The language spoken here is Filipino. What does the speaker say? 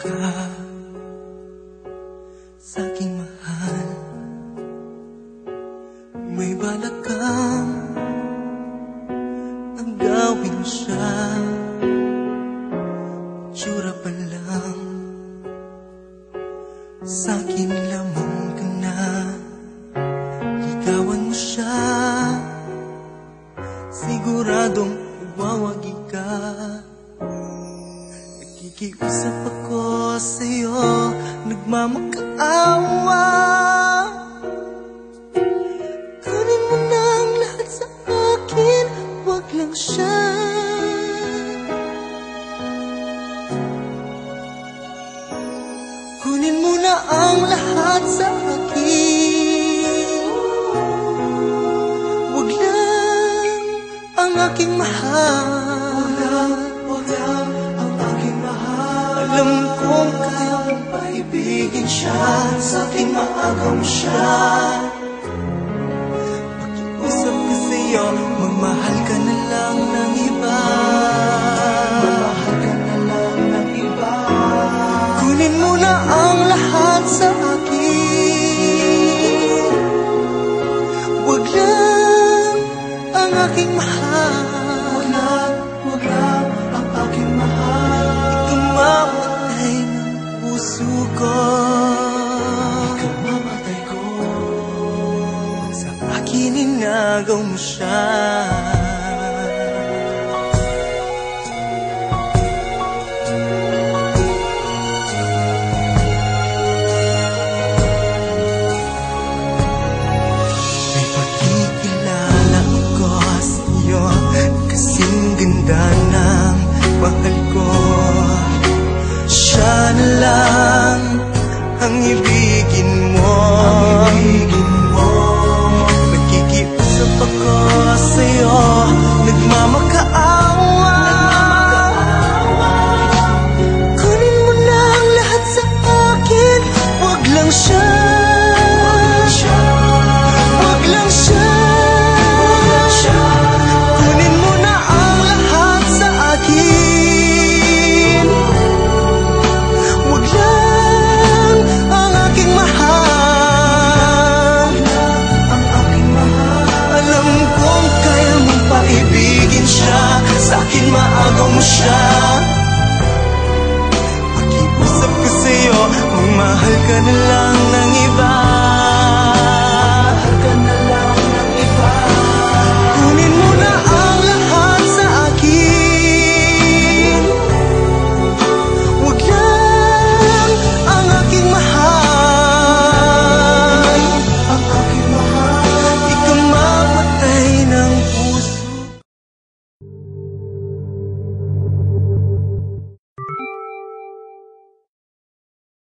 ka sa aking mahal. May balak kang agawin siya, tsura pa lang sa akin lamang ka na. Ligawan mo siya, siguradong iwawagi ka. Nakikiusap ako sa'yo, nagmamakaawa. Kunin mo na ang lahat sa akin, wag lang siya. Kunin mo na ang lahat sa akin, wag lang ang aking mahal. Wag lang ang aking mahal. Alam kong kaya mo paibigin siya, sa aking maagaw mo siya. Pakiusap ka sa'yo, magmahal ka na lang ng iba. Magmahal ka na lang ng iba. Kunin mo na ang lahat sa akin, wag lang ang aking mahal. Wag lang ang aking mahal. Ikamamatay ng puso ko, ikamamatay ko. Sa akin inagaw mo siya. May pakikilala ako sa'yo, kasing ganda